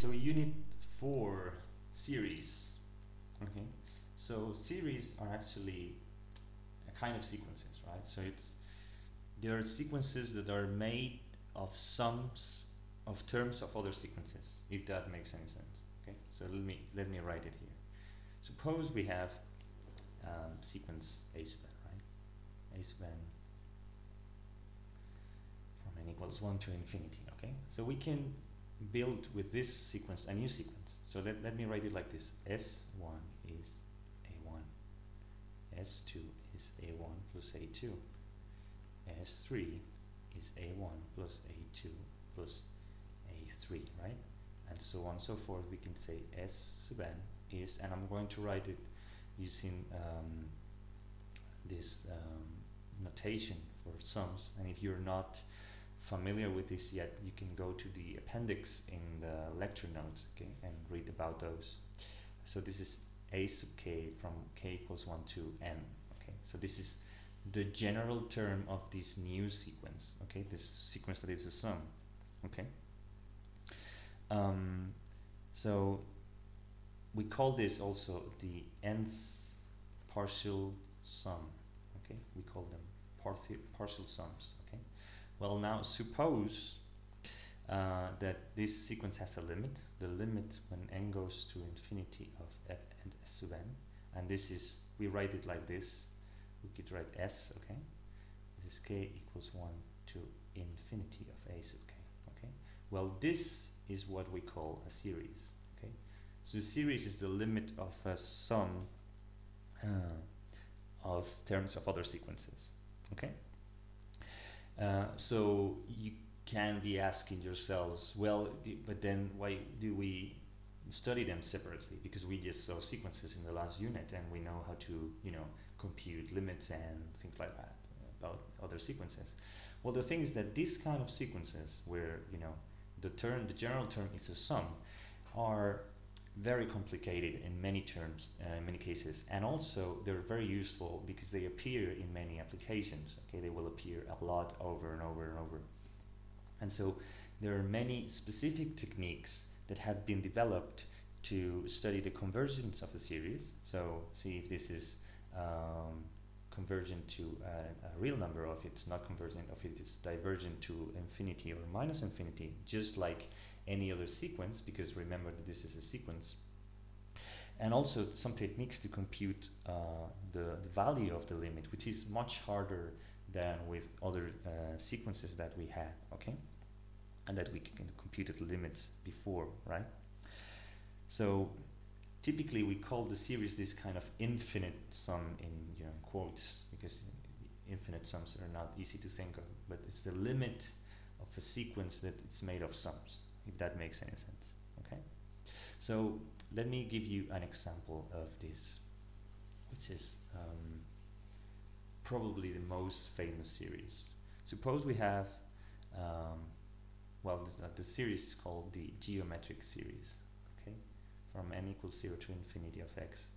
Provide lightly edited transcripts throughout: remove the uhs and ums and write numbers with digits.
so Unit 4, series. Okay, so series are actually a kind of sequences, right? So there are sequences that are made of sums of terms of other sequences, if that makes any sense. Okay, so let me write it here. Suppose we have sequence a sub n, right? A sub n from n equals 1 to infinity. Okay, so we can build with this sequence a new sequence. So let me write it like this: S1 is A1, S2 is A1 plus A2, S3 is A1 plus A2 plus A3, right? And so on and so forth. We can say S sub n is, and I'm going to write it using this notation for sums. And if you're not familiar with this yet, you can go to the appendix in the lecture notes, okay, and read about those. So this is a sub k from k equals 1 to n. Okay, so this is the general term of this new sequence. Okay, this sequence that is a sum. Okay. So we call this also the nth partial sum. Okay, we call them partial sums. Okay. Well, now suppose that this sequence has a limit. The limit when n goes to infinity of f and s sub n, and this is, we write it like this. We could write s. Okay, this is k equals 1 to infinity of a sub k. Okay. Well, this is what we call a series. Okay, so the series is the limit of a sum of terms of other sequences. Okay. So you can be asking yourselves, well, but then why do we study them separately? Because we just saw sequences in the last unit, and we know how to, compute limits and things like that about other sequences. Well, the thing is that these kind of sequences, where the general term is a sum, are very complicated in many terms, in many cases, and also they're very useful because they appear in many applications. Okay, they will appear a lot over and over and over, and so there are many specific techniques that have been developed to study the convergence of the series. So see if this is convergent to a real number, or if it's not convergent, or if it's divergent to infinity or minus infinity, just like any other sequence, because remember that this is a sequence. And also some techniques to compute the value of the limit, which is much harder than with other sequences that we had, okay? And that we can compute the limits before, right? So typically we call the series this kind of infinite sum in quotes, because infinite sums are not easy to think of, but it's the limit of a sequence that it's made of sums, if that makes any sense. Okay, so let me give you an example of this, which is probably the most famous series. Suppose we have the series is called the geometric series. Okay, from n equals 0 to infinity of x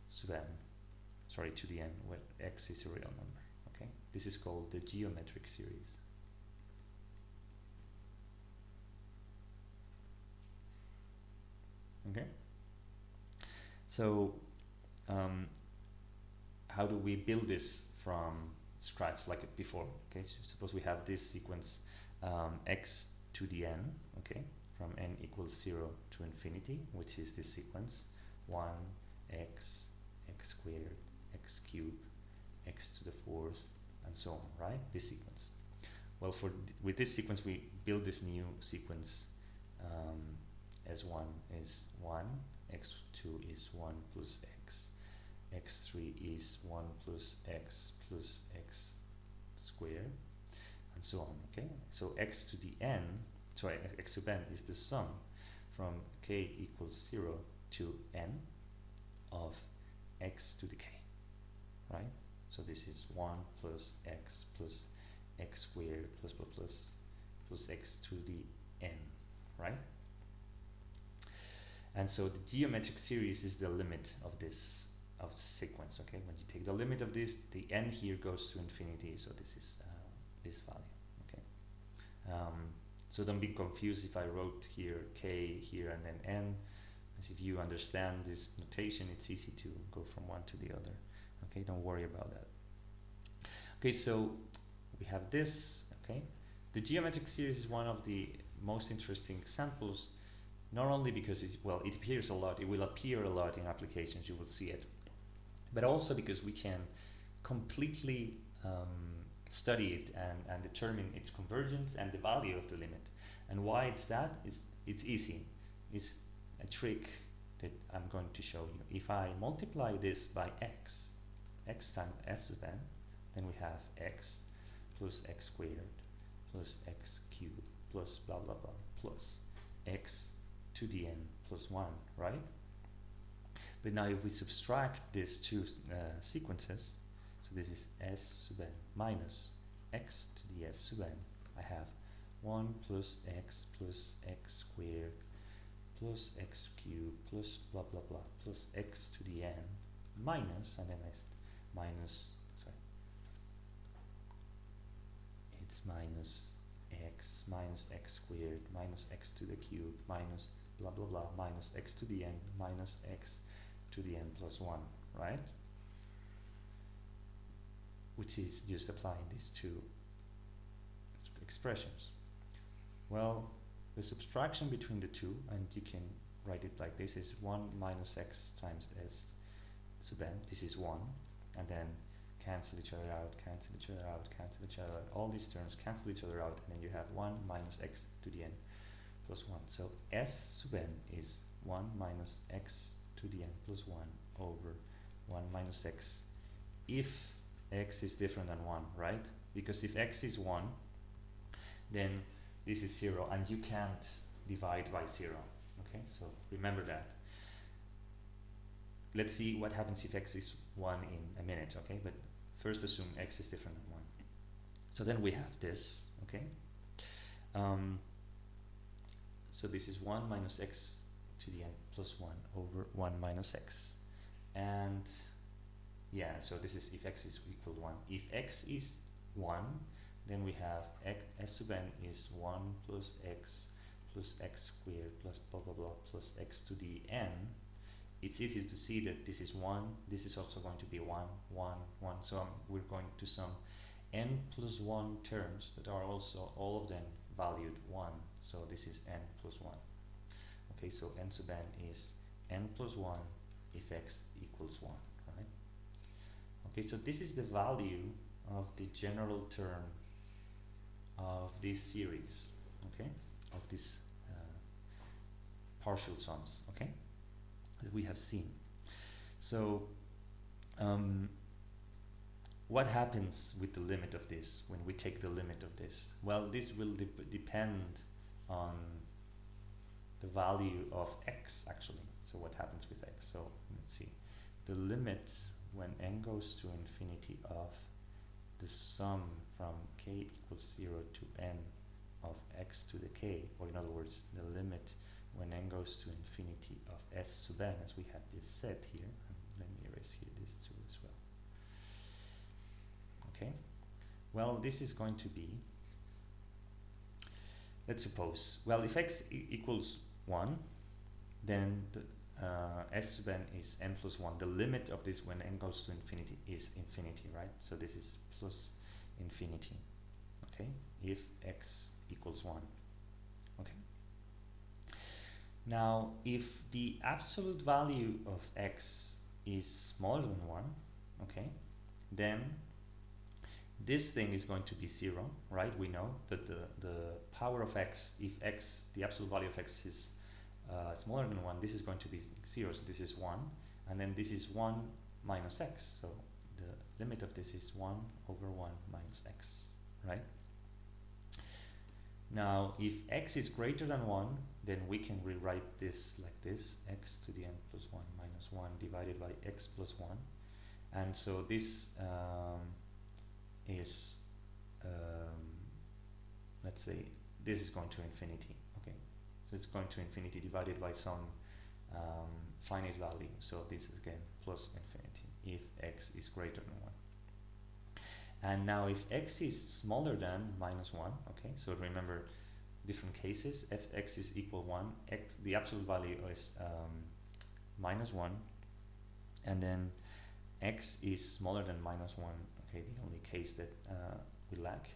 sub n, to the n, where x is a real number. Okay, this is called the geometric series. Okay, so how do we build this from scratch like before? Okay, so suppose we have this sequence x to the n, okay, from n equals 0 to infinity, which is this sequence 1 x, x squared, x cubed, x to the 4th, and so on, right? This sequence. Well, with this sequence we build this new sequence. S1 is 1, x2 is 1 plus x, x3 is 1 plus x squared, and so on. Okay, so x to the n, x sub n is the sum from k equals 0 to n of x to the k, right? So this is 1 plus x squared plus x to the n, right? And so the geometric series is the limit of this sequence. Okay, when you take the limit of this, the n here goes to infinity, so this is this value. Okay, So don't be confused if I wrote here k here and then n, as if you understand this notation, it's easy to go from one to the other. Okay, don't worry about that. Okay, so we have this. Okay, the geometric series is one of the most interesting examples, not only because it appears a lot, it will appear a lot in applications, you will see it, but also because we can completely study it and determine its convergence and the value of the limit. And why it's that? It's easy. It's a trick that I'm going to show you. If I multiply this by x times s sub n, then we have x plus x squared plus x cubed plus blah blah blah plus x to the n plus 1, right? But now if we subtract these two sequences, so this is s sub n minus x to the s sub n, I have 1 plus x squared plus x cubed plus blah blah blah plus x to the n minus, and then it's minus x squared minus x to the cube minus blah blah blah minus x to the n minus x to the n plus 1, right? Which is just applying these two expressions. Well, the subtraction between the two, and you can write it like this, is 1 minus x times s sub n. This is 1, and then cancel each other out, cancel each other out, cancel each other out. All these terms cancel each other out, and then you have 1 minus x to the n plus 1. So s sub n is 1 minus x to the n plus 1 over 1 minus x, if x is different than 1, right? Because if x is 1, then this is 0, and you can't divide by 0. Okay, so remember that. Let's see what happens if x is 1 in a minute, okay? But first assume x is different than 1. So then we have this, okay? So this is 1 minus x to the n plus 1 over 1 minus x. And yeah, so this is if x is equal to 1. If x is 1, then we have s sub n is 1 plus x squared plus blah blah blah plus x to the n. It's easy to see that this is 1, this is also going to be 1, 1, 1. So we're going to sum n plus 1 terms that are also all of them valued 1. So this is n plus 1. Okay, so n sub n is n plus 1 if x equals 1, right? Okay, so this is the value of the general term of this series, okay, of these partial sums, okay, that we have seen. So what happens with the limit of this when we take the limit of this? Well, this will depend on the value of x, actually. So what happens with x? So let's see, the limit when n goes to infinity of the sum from k equals 0 to n of x to the k, or in other words, the limit when n goes to infinity of s sub n, as we have this set here. Let me erase here this too as well. Okay, well, this is going to be, let's suppose, well, if x equals 1, then the s sub n is n plus 1. The limit of this when n goes to infinity is infinity, right? So this is plus infinity, okay, if x equals 1. Okay, now if the absolute value of x is smaller than 1, okay, then this thing is going to be 0, right? We know that the power of x, if x, the absolute value of x is smaller than 1, this is going to be 0, so this is 1, and then this is 1 minus x, so the limit of this is 1 over 1 minus x, right? Now, if x is greater than 1, then we can rewrite this like this, x to the n plus 1 minus 1 divided by x plus 1. And so this is, let's say, this is going to infinity, okay? So it's going to infinity divided by some finite value. So this is again plus infinity if x is greater than 1. And now if x is smaller than minus 1, okay, so remember different cases. Fx is equal 1, x, the absolute value is minus 1, and then x is smaller than minus 1, okay, the only case that we lack.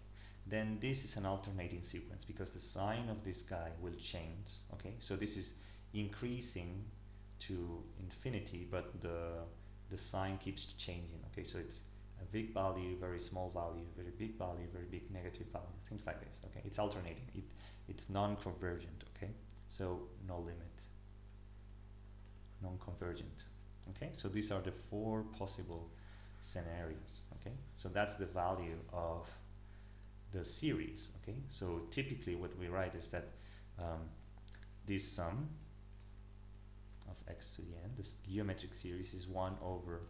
Then this is an alternating sequence because the sign of this guy will change, okay? So this is increasing to infinity, but the sign keeps changing, okay? So it's a big value, very small value, very big value, very big negative value, things like this, okay? It's alternating, it's non-convergent, okay? So no limit, non-convergent, okay? So these are the 4 possible scenarios, okay? So that's the value of the series, okay? So typically what we write is that this sum of x to the n, this geometric series, is 1 over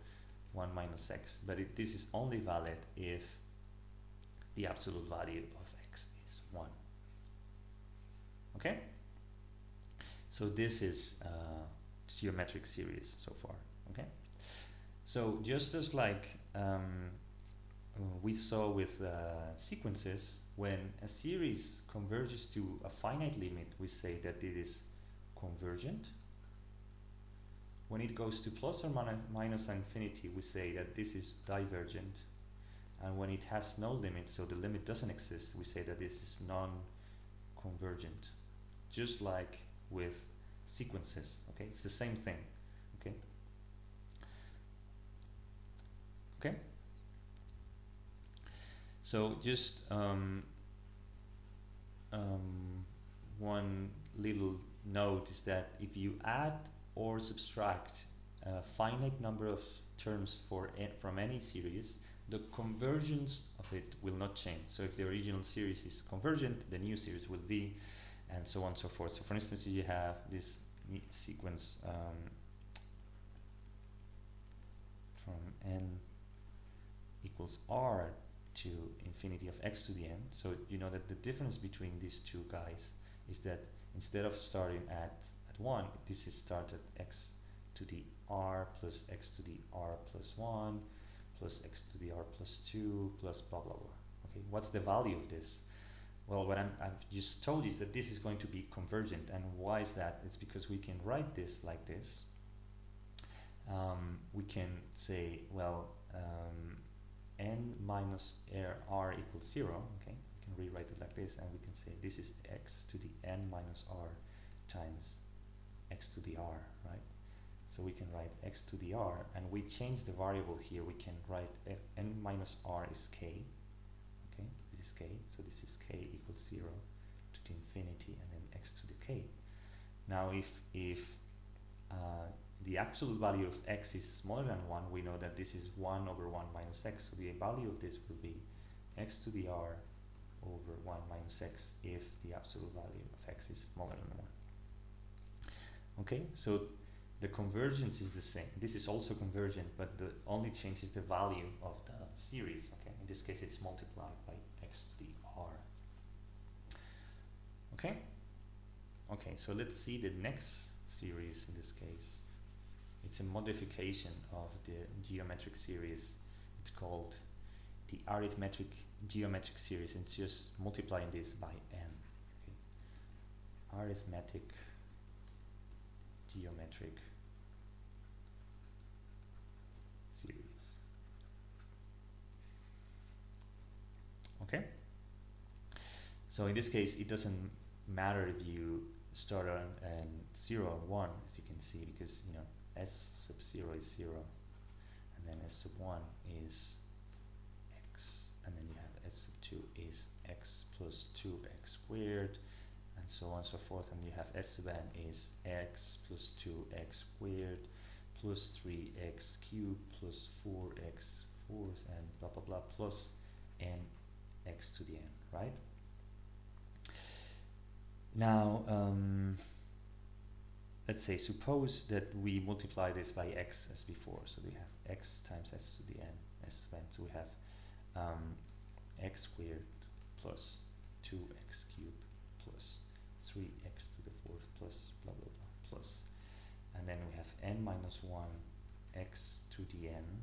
1 minus x, but this is only valid if the absolute value of x is 1, okay? So this is geometric series so far, okay? So just as like we saw with sequences, when a series converges to a finite limit, we say that it is convergent. When it goes to plus or minus infinity, we say that this is divergent. And when it has no limit, so the limit doesn't exist, we say that this is non-convergent. Just like with sequences, okay? It's the same thing, okay? Okay? So just one little note is that if you add or subtract a finite number of terms from any series, the convergence of it will not change. So if the original series is convergent, the new series will be, and so on and so forth. So for instance, you have this sequence from n equals r to infinity of x to the n. So you know that the difference between these two guys is that instead of starting at 1, this is started x to the r plus x to the r plus 1 plus x to the r plus 2 plus blah blah blah. Okay, what's the value of this? Well, what I've just told you is that this is going to be convergent. And why is that? It's because we can write this like this. We can say, well, n minus r equals 0, okay? We can rewrite it like this, and we can say this is x to the n minus r times x to the r, right? So we can write x to the r, and we change the variable here. We can write n minus r is k, okay? This is k, so this is k equals 0 to the infinity, and then x to the k. Now if the absolute value of x is smaller than 1, we know that this is 1 over 1 minus x, so the value of this will be x to the r over 1 minus x if the absolute value of x is smaller than 1. Okay, so the convergence is the same. This is also convergent, but the only change is the value of the series. Okay, in this case it's multiplied by x to the r. Okay, okay, so let's see the next series. In this case, it's a modification of the geometric series. It's called the arithmetic geometric series. It's just multiplying this by n. Okay. Arithmetic geometric series. Okay. So in this case, it doesn't matter if you start on 0 or 1, as you can see, because you know s sub 0 is 0, and then s sub 1 is x, and then you have s sub 2 is x plus 2x squared, and so on and so forth, and you have s sub n is x plus 2x squared plus 3x cubed plus 4x fourth and blah blah blah plus n x to the n, right? Now let's say, suppose that we multiply this by x as before, so we have x times s to the n, s sub n, so we have x squared plus 2x cubed plus 3x to the fourth plus blah blah blah plus, and then we have n minus 1 x to the n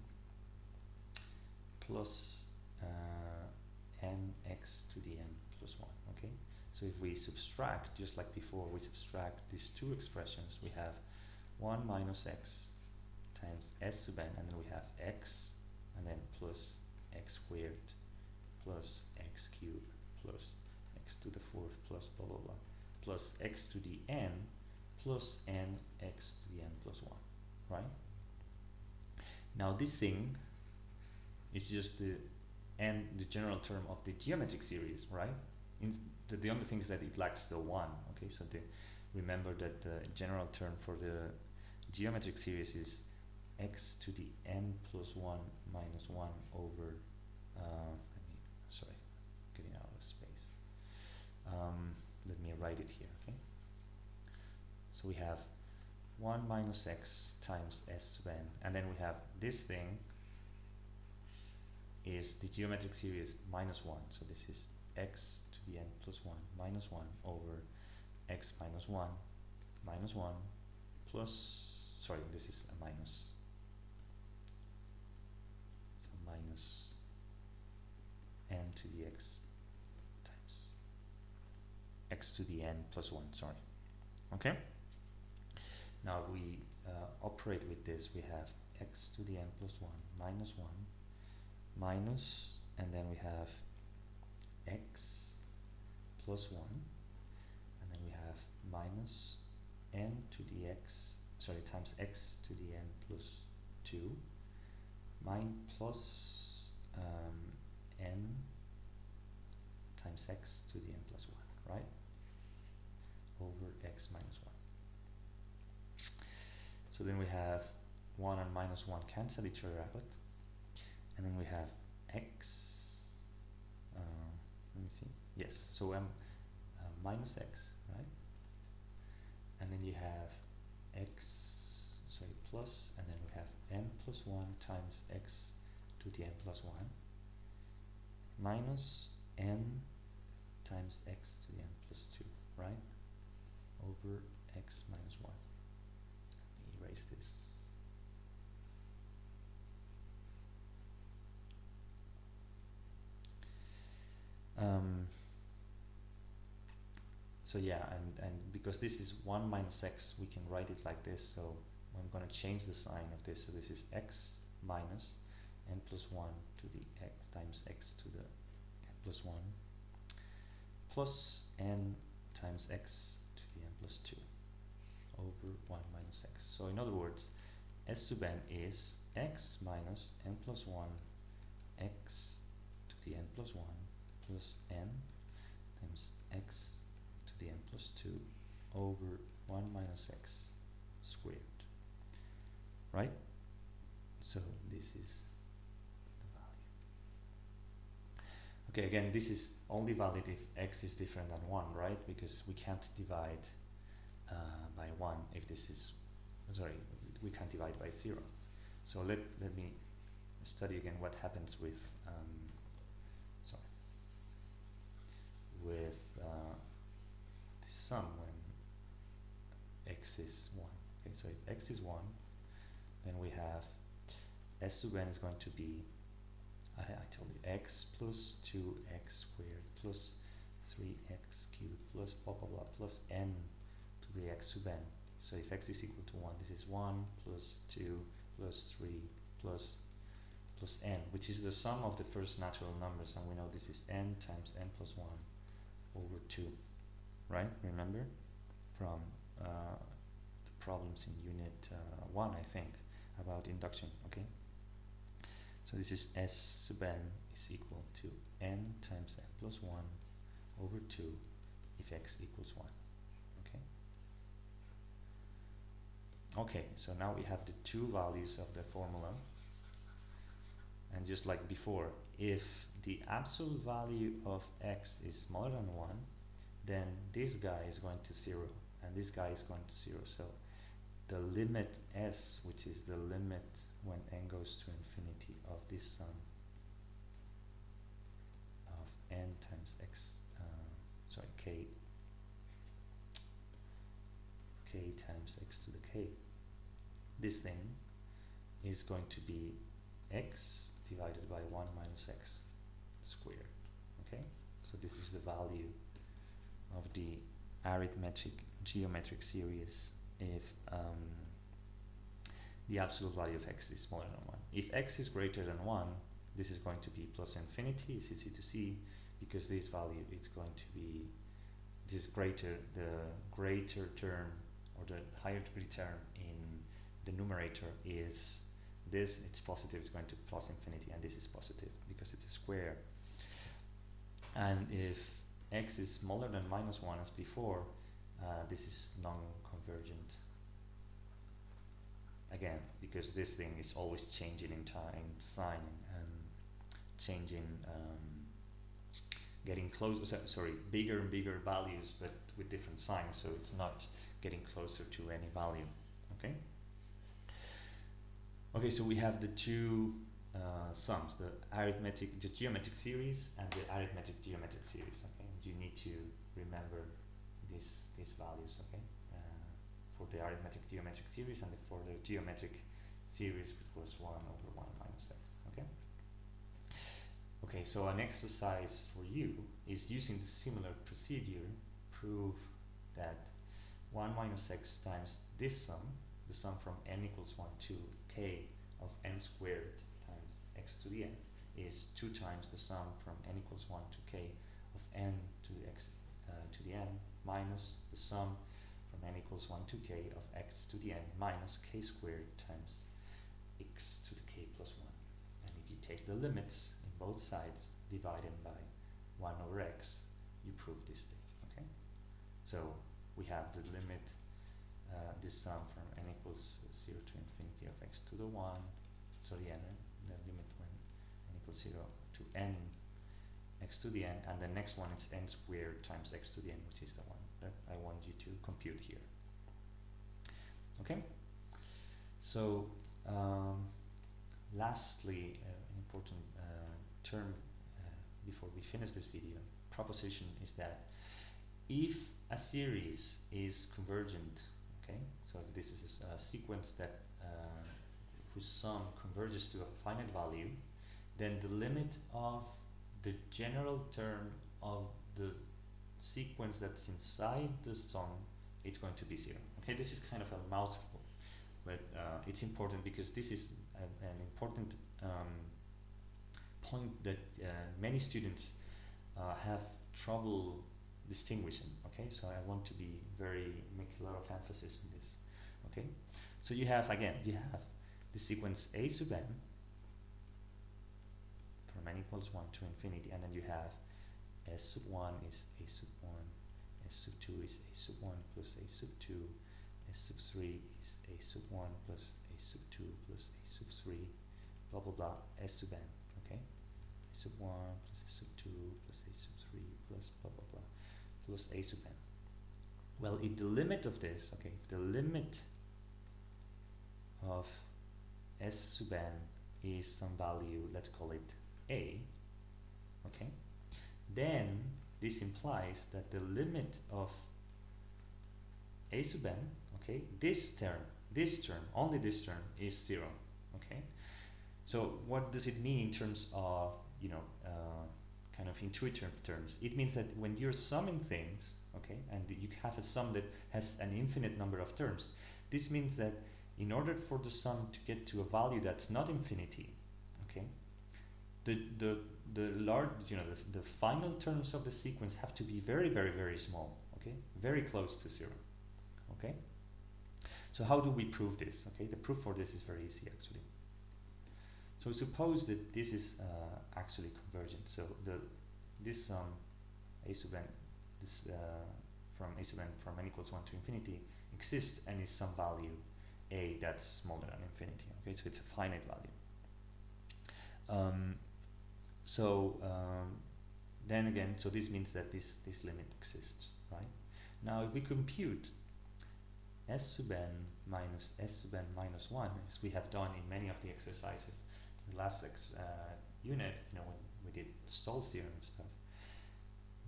plus n x to the n plus 1, okay? So if we subtract, just like before, we subtract these two expressions, we have 1 minus x times s sub n, and then we have x, and then plus x squared plus x cubed plus x to the fourth plus blah blah blah plus x to the n plus n x to the n plus 1, right? Now this thing is just the general term of the geometric series, right? The only thing is that it lacks the 1, okay? So remember that the general term for the geometric series is x to the n plus 1 minus 1 over, getting out of space. Let me write it here, okay? So we have 1 minus x times s sub n, and then we have this thing is the geometric series minus 1, so this is x to the n plus 1 minus 1 over x minus 1 minus 1 plus, sorry, this is a minus, so minus n to the x times x to the n plus 1, sorry, okay? Now if we operate with this, we have x to the n plus 1 minus 1 minus, and then we have x plus 1, and then we have minus n to the x, sorry, times x to the n plus 2 plus n times x to the n plus 1, right, over x minus 1. So then we have 1 and minus 1 cancel each other out, and then we have x, let me see, yes, so minus x, right, and then you have x, sorry, plus, and then we have n plus 1 times x to the n plus 1 minus n times x to the n plus 2, right, over x minus 1. Let me erase this. So yeah, and because this is 1 minus x, we can write it like this, so I'm going to change the sign of this, so this is x minus n plus 1 to the x times x to the n plus 1 plus n times x to the n plus 2 over 1 minus x. So in other words, s sub n is x minus n plus 1 x to the n plus 1 plus n times x to the n plus 2 over 1 minus x squared, right? So this is the value. Okay, again, this is only valid if x is different than 1, right? Because we can't divide by 1 if this is, sorry, we can't divide by 0. So let me study again what happens with this sum when x is 1. Okay, so if x is 1, then we have s sub n is going to be, I told you, x plus 2x squared plus 3x cubed plus blah blah blah plus n to the x sub n. So if x is equal to 1, this is 1 plus 2 plus 3 plus n, which is the sum of the first natural numbers, and we know this is n times n plus 1 over 2, right? Remember from the problems in unit 1, I think, about induction, okay? So this is s sub n is equal to n times n plus 1 over 2 if x equals 1, okay? Okay, so now we have the two values of the formula, and just like before, if the absolute value of x is smaller than 1, then this guy is going to 0 and this guy is going to 0. So the limit s, which is the limit when n goes to infinity of this sum of n times x, k times x to the k, this thing is going to be x divided by 1 minus x squared, okay? So this is the value of the arithmetic geometric series if the absolute value of x is smaller than 1. If x is greater than 1, this is going to be plus infinity. It's easy to see because this value is going to be this greater, the greater term or the higher degree term in the numerator is this, it's positive, it's going to plus infinity, and this is positive because it's a square. And if x is smaller than minus 1 as before, this is non-convergent. Again, because this thing is always changing in time, sign, and changing, getting close, sorry, bigger and bigger values, but with different signs, so it's not getting closer to any value. Okay. Okay, so we have the two sums, the geometric series and the arithmetic geometric series. Okay, and you need to remember these values. Okay, for the arithmetic geometric series and for the geometric series, which was 1 over 1 minus x. Okay. Okay, so an exercise for you is using the similar procedure, prove that 1 minus x times this sum, the sum from n equals 1 to k of n squared times x to the n, is 2 times the sum from n equals 1 to k of n to the x to the n minus the sum from n equals 1 to k of x to the n minus k squared times x to the k plus 1. And if you take the limits in both sides, divided by 1 over x, you prove this thing. Okay, so we have the limit, this sum from n equals 0 to infinity of x to the 1, sorry, n, the limit when n equals 0 to n x to the n, and the next one is n squared times x to the n, which is the one that I want you to compute here. Okay, so lastly, an important term before we finish this video, proposition, is that if a series is convergent, okay, so if this is a sequence that whose sum converges to a finite value, then the limit of the general term of the sequence that's inside the sum, it's going to be 0. Okay, this is kind of a mouthful, but it's important because this is an important point that many students have trouble distinguishing. Okay, so I want to make a lot of emphasis on this. Okay, so you have the sequence a sub n from n equals 1 to infinity, and then you have s sub 1 is a sub 1, s sub 2 is a sub 1 plus a sub 2, s sub 3 is a sub 1 plus a sub 2 plus a sub 3, blah blah blah, s sub n. Okay, a sub 1 plus a sub 2 plus a sub 3 plus blah blah blah plus a sub n. Well, if the limit of this, okay, if the limit of s sub n is some value, let's call it a, okay, then this implies that the limit of a sub n, okay, this term, only this term is 0. Okay, so what does it mean in terms of, you know, kind of intuitive terms? It means that when you're summing things, okay, and you have a sum that has an infinite number of terms, this means that in order for the sum to get to a value that's not infinity, okay, the large, you know, the final terms of the sequence have to be very, very, very small, okay, very close to 0. Okay, so how do we prove this? Okay, the proof for this is very easy actually. So suppose that this is actually convergent. So this sum a sub n, this from a sub n from n equals 1 to infinity exists and is some value a that's smaller than infinity. Okay, so it's a finite value. Then again, so this means that this limit exists, right? Now if we compute s sub n minus s sub n minus 1, as we have done in many of the exercises in the last unit, you know, when we did Stoll's theorem and stuff,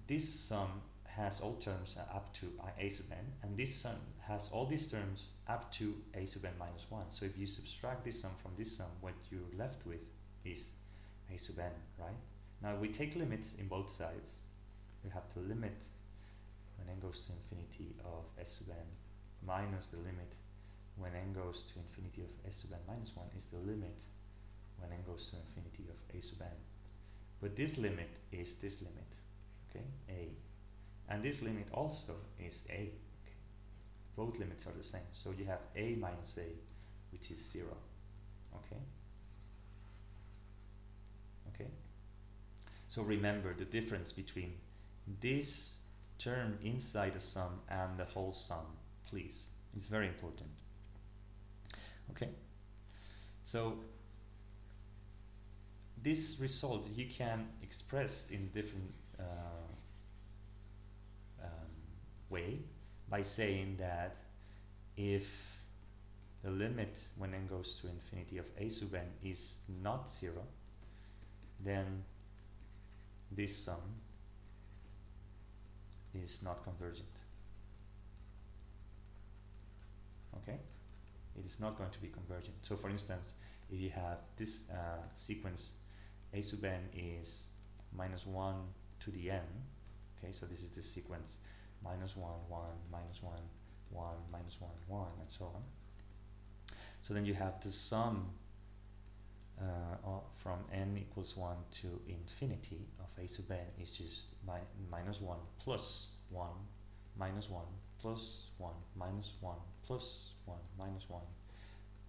this sum has all terms up to a sub n, and this sum has all these terms up to a sub n minus 1. So if you subtract this sum from this sum, what you're left with is a sub n, right? Now we take limits in both sides. We have the limit when n goes to infinity of s sub n minus the limit when n goes to infinity of s sub n minus 1 is the limit when n goes to infinity of a sub n. But this limit is this limit, okay, a. And this limit also is a. Okay. Both limits are the same. So you have a minus a, which is 0. Okay? Okay? So remember the difference between this term inside the sum and the whole sum, please. It's very important. Okay? So this result you can express in different way by saying that if the limit when n goes to infinity of a sub n is not 0, then this sum is not convergent. Okay? It is not going to be convergent. So for instance, if you have this sequence a sub n is minus 1 to the n, okay, so this is the sequence minus 1, 1, minus 1, 1, minus 1, 1, and so on. So then you have the sum from n equals 1 to infinity of a sub n is just minus 1 plus 1, minus 1 plus 1, minus 1 plus 1, minus 1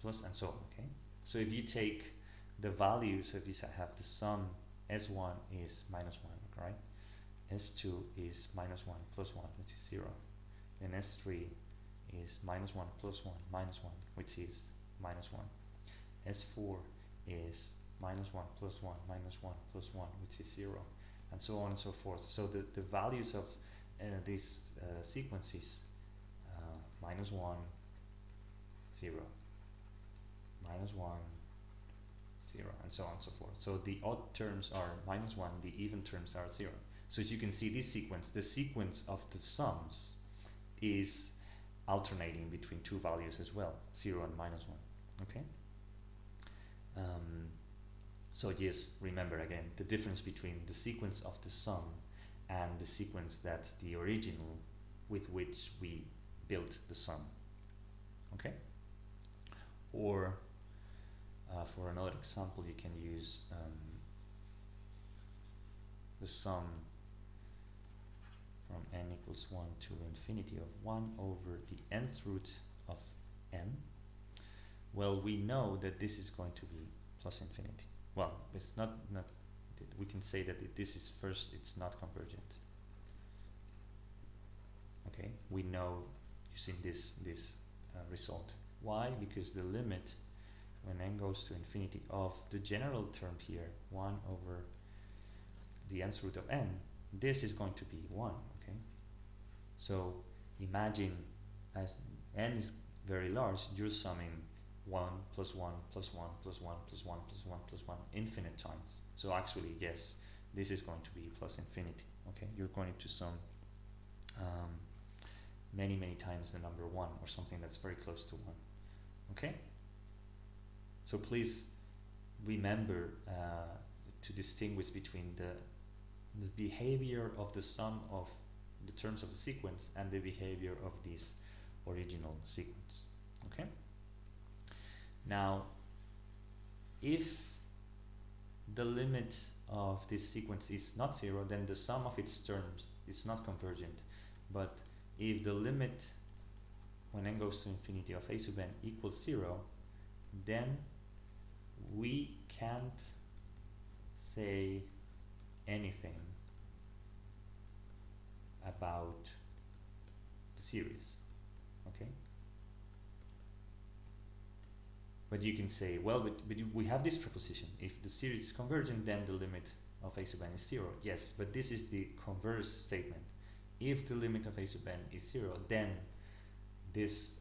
plus, and so on, okay? So if you take the values, so if you have the sum s1 is minus 1, right? S2 is minus 1 plus 1, which is 0. Then S3 is minus 1 plus 1, minus 1, which is minus 1. S4 is minus 1 plus 1, minus 1 plus 1, which is 0. And so on and so forth. So the values of these sequences, minus 1, 0, minus 1, 0, and so on and so forth. So the odd terms are minus 1, the even terms are 0. So as you can see, this sequence, the sequence of the sums is alternating between two values as well, 0 and minus 1. Okay? So yes, remember again, the difference between the sequence of the sum and the sequence that's the original with which we built the sum. Okay? Or for another example, you can use the sum from n equals 1 to infinity of 1 over the nth root of n. Well, we know that this is going to be plus infinity. Well, it's not we can say that this is first, it's not convergent. Okay, we know using this result. Why? Because the limit when n goes to infinity of the general term here, 1 over the nth root of n, this is going to be 1. Okay, so imagine as n is very large, you're summing 1 plus 1 plus 1 plus 1 plus 1 plus 1 plus 1 infinite times. So actually, yes, this is going to be plus infinity. Okay, you're going to sum many times the number 1 or something that's very close to 1. Okay, so please remember to distinguish between the behavior of the sum of the terms of the sequence and the behavior of this original sequence. Okay, now if the limit of this sequence is not 0, then the sum of its terms is not convergent. But if the limit when n goes to infinity of a sub n equals 0, then we can't say anything about the series. Okay, but you can say, well, but we have this proposition, if the series is convergent, then the limit of a sub n is 0. Yes, but this is the converse statement. If the limit of a sub n is 0, then this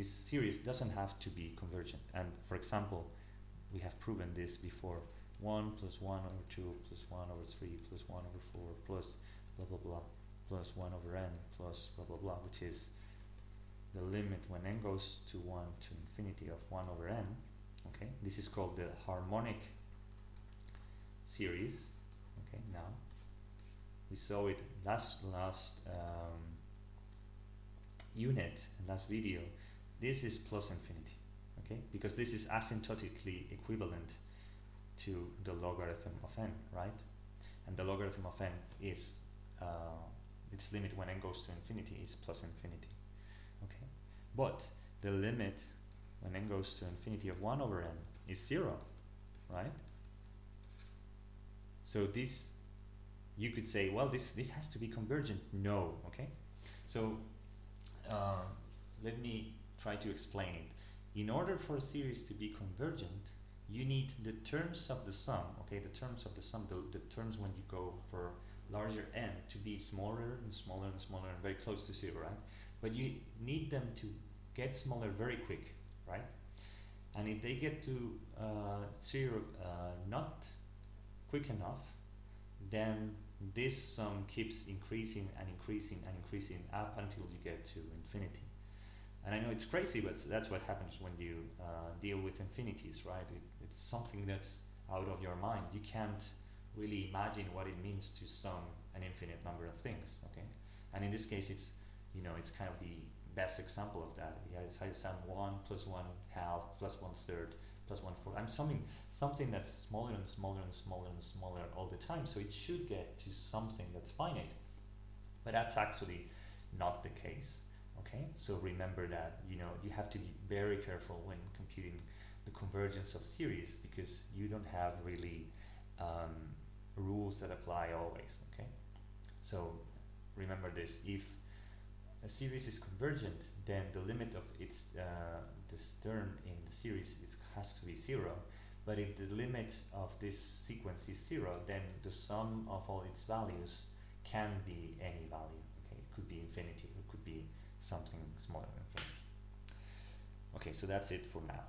series doesn't have to be convergent. And for example, we have proven this before. 1 plus 1 over 2 plus 1 over 3 plus 1 over 4 plus blah blah blah plus 1 over n plus blah blah blah, which is the limit when n goes to 1 to infinity of 1 over n. Okay, this is called the harmonic series. Okay, now we saw it last unit and last video. This is plus infinity, okay, because this is asymptotically equivalent to the logarithm of n, right? And the logarithm of n is its limit when n goes to infinity is plus infinity, okay? But the limit when n goes to infinity of 1 over n is 0, right? So this, you could say, well, this has to be convergent. No, okay? So let me try to explain it. In order for a series to be convergent, you need the terms of the sum, okay? The terms of the sum, the terms when you go for larger n to be smaller and smaller and smaller and very close to 0, right? But you need them to get smaller very quick, right? And if they get to 0 not quick enough, then this sum keeps increasing and increasing and increasing up until you get to infinity. And I know it's crazy, but that's what happens when you deal with infinities, right? It's something that's out of your mind. You can't really imagine what it means to sum an infinite number of things, okay? And in this case, it's, you know, it's kind of the best example of that. Yeah, it's how you sum 1 plus 1 half plus 1/3 plus 1/4. I'm summing something that's smaller and smaller and smaller and smaller all the time, so it should get to something that's finite. But that's actually not the case, okay? So remember that, you know, you have to be very careful when computing the convergence of series, because you don't have really rules that apply always, okay? So remember this: if a series is convergent, then the limit of its this term in the series, it has to be 0. But if the limit of this sequence is 0, then the sum of all its values can be any value, okay? It could be infinity, it could be something smaller than infinity. Okay, so that's it for now.